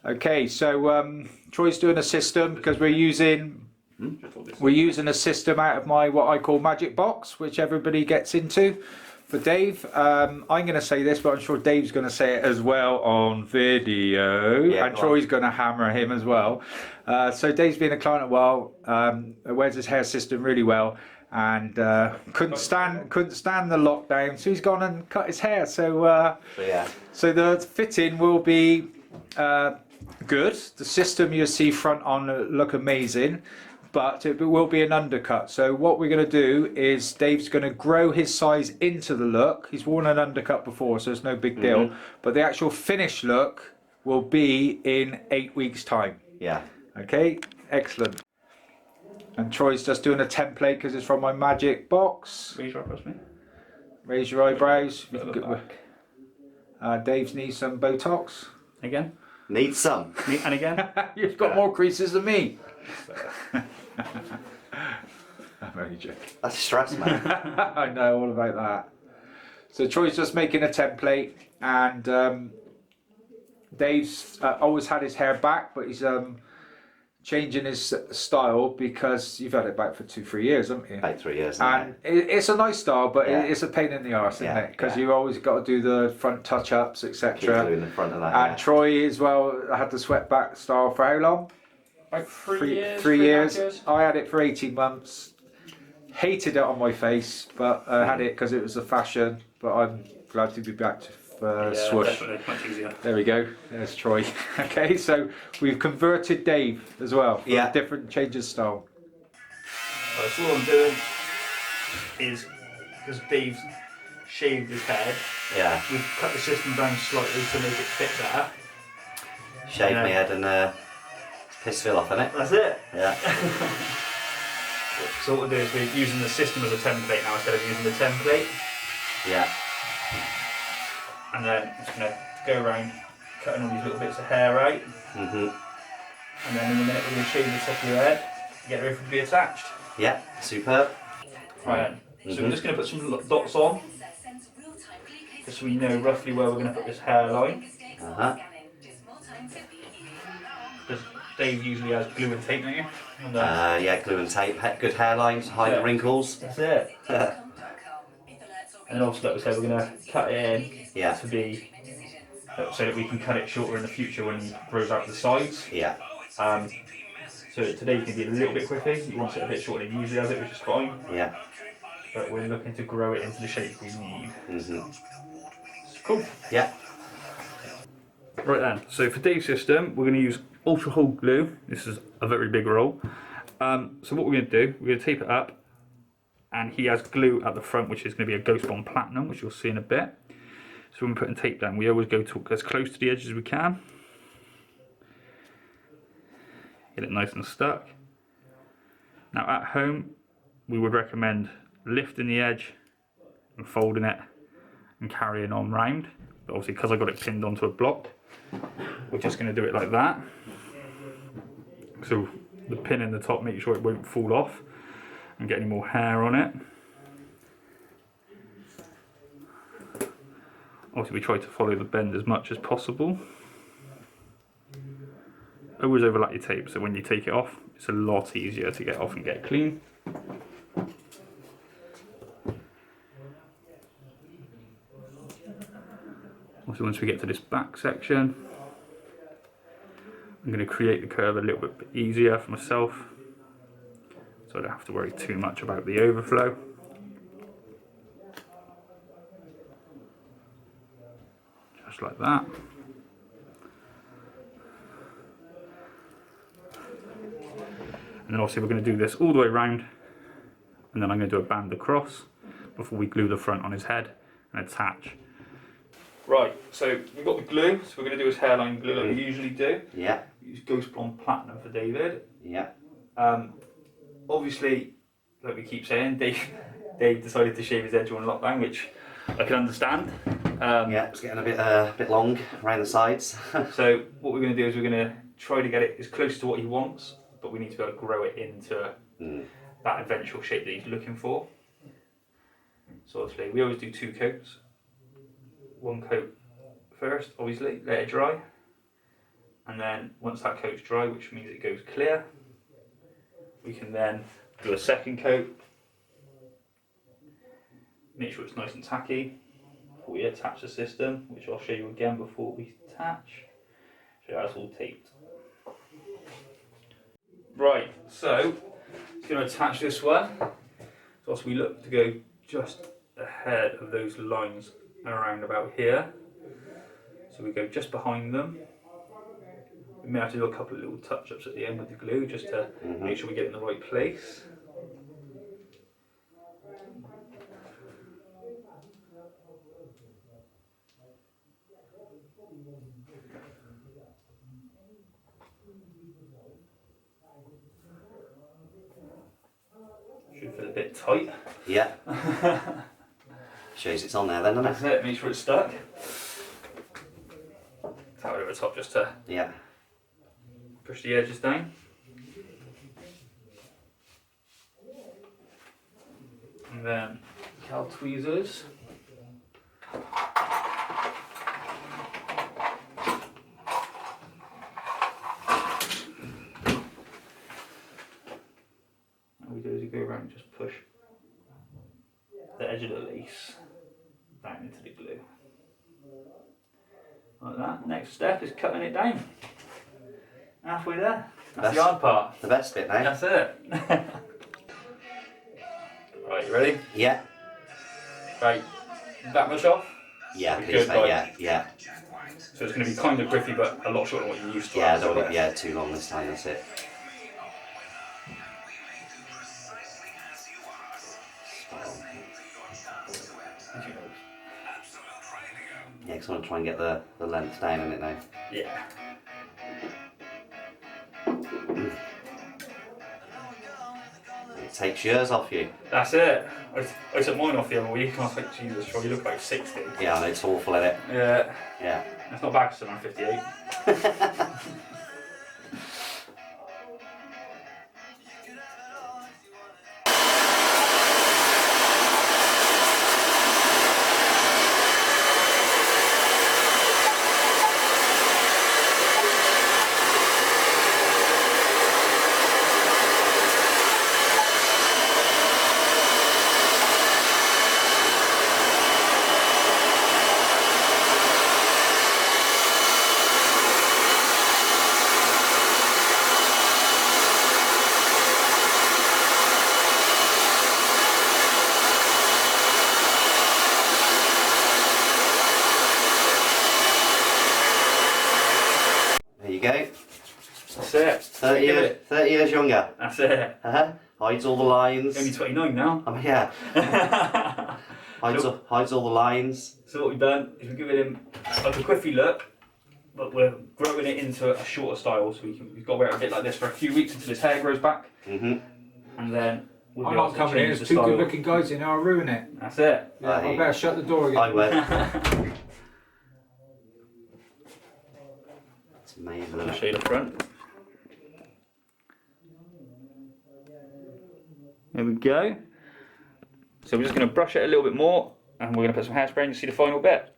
Okay, so Troy's doing a system because we're using a system out of my what I call magic box, which everybody gets into. For Dave, I'm going to say this, but I'm sure Dave's going to say it as well on video, and Troy's going to hammer him as well. So Dave's been a client a while, wears his hair system really well, and couldn't stand the lockdown, so he's gone and cut his hair. So the fitting will be good. The system you'll see front on look amazing, but it will be an undercut. So what we're going to do is Dave's going to grow his size into the look. He's worn an undercut before, so it's no big deal. But the actual finished look will be in 8 weeks' time. Yeah. Okay, excellent. And Troy's just doing a template because it's from my magic box. Raise your eyebrows, mate. Raise your eyebrows. Back. Dave's needs some Botox. Again. Need some. And again. You've got more creases than me. I'm only joking. That's stress, man. I know all about that. So Troy's just making a template, and Dave's always had his hair back, but he's changing his style because you've had it back for 2-3 years, haven't you? About 3 years. And it's a nice style, but it's a pain in the arse, isn't it? Because you always got to do the front touch-ups, etc. In the front of that. And Troy as well had the swept back style for how long? Like 3 years. 3 years. I had it for 18 months. Hated it on my face, but I had it because it was a fashion. But I'm glad to be back to swoosh. Definitely, much easier. There we go. There's Troy. Okay, so we've converted Dave as well. For a different change of style. Right, so what I'm doing is, because Dave's shaved his head, we've cut the system down slightly to make it fit better. Shave my head and piss Phil off, innit? That's it. Yeah. So what we'll do is we're using the system as a template now instead of using the template. Yeah. And then I'm just going to go around cutting all these little bits of hair out. And then in a minute we're going to shave the top of your head, get ready for it to be attached. Yeah, superb. Right, so we're just going to put some dots on, just so we know roughly where we're going to put this hairline. Because Dave usually has glue and tape, don't you? Yeah, glue and tape. Good hairline to hide the wrinkles. That's it. And also, like we said, we're going to cut it in to be so that we can cut it shorter in the future when he grows out the sides. Yeah. So today can be a little bit quicker. He wants it a bit shorter than he usually has it, which is fine. Yeah. But we're looking to grow it into the shape we need. Cool. Yeah. Right then, so for Dave's system, we're going to use ultra hold glue. This is a very big roll. So what we're going to do, we're going to tape it up, and he has glue at the front, which is going to be a Ghost Bond Platinum, which you'll see in a bit. So when we're putting tape down, we always go to as close to the edge as we can. Get it nice and stuck. Now at home, we would recommend lifting the edge and folding it and carrying on round. But obviously, because I got it pinned onto a block, we're just going to do it like that. So the pin in the top, make sure it won't fall off and get any more hair on it. Obviously we try to follow the bend as much as possible. Always overlap your tape, so when you take it off, it's a lot easier to get off and get clean. Also, once we get to this back section, I'm going to create the curve a little bit easier for myself, so I don't have to worry too much about the overflow. Just like that. And then obviously we're going to do this all the way around, and then I'm going to do a band across before we glue the front on his head and attach. Right, so we've got the glue, so we're going to do his hairline glue like we usually do. Yeah. Use Ghost Blonde Platinum for David. Yeah. Obviously, like we keep saying, Dave decided to shave his edge on lockdown, which I can understand. Yeah, it's getting a bit long around the sides. So what we're going to do is we're going to try to get it as close to what he wants, but we need to be able to grow it into that eventual shape that he's looking for. So obviously we always do 2 coats. 1 coat first, obviously, let it dry. And then once that coat's dry, which means it goes clear, we can then do a second coat. Make sure it's nice and tacky before we attach the system, which I'll show you again before we attach. So that's all taped. Right, so it's going to attach this one. So also we look to go just ahead of those lines around about here. So we go just behind them. We may have to do a couple of little touch-ups at the end with the glue just to make sure we get it in the right place. Should feel a bit tight. Yeah. Shows it's on there then, doesn't it? That's it, make sure it's stuck. Tap it over the top just to push the edges down. And then cal tweezers. What we do is you go around and just push the edge of the lace down into the glue. Like that. Next step is cutting it down. Halfway there. That's the hard part. The best bit now. That's it. Right, you ready? Yeah. Right, that much off? Yeah, We please, good, mate. like- Yeah, yeah. So it's going to be kind of griffy, but a lot shorter than what you used to. Yeah, I don't want it too long this time, that's it. Yeah, because I want to try and get the length down in it now. Yeah. It takes years off you. That's it. I took mine off the other week and I was like, Jesus, sure, you look like 60. Yeah, I know, it's awful, isn't it? Yeah. Yeah. That's not bad because I'm 58. There you go. That's it. 30 years younger. That's it. Hides all the lines. Only 29 now. Oh, yeah. Hides all the lines. So what we've done is we're giving him like a quiffy look, but we're growing it into a shorter style, so we've got to wear it a bit like this for a few weeks until his hair grows back, and then we'll I'm be able not to coming in, change there's the two style. good looking guys in there, I'll ruin it. That's it. Yeah, I better shut the door again. I would. It's amazing. I'll show you the front. There we go. So we're just going to brush it a little bit more, and we're going to put some hairspray in to see the final bit.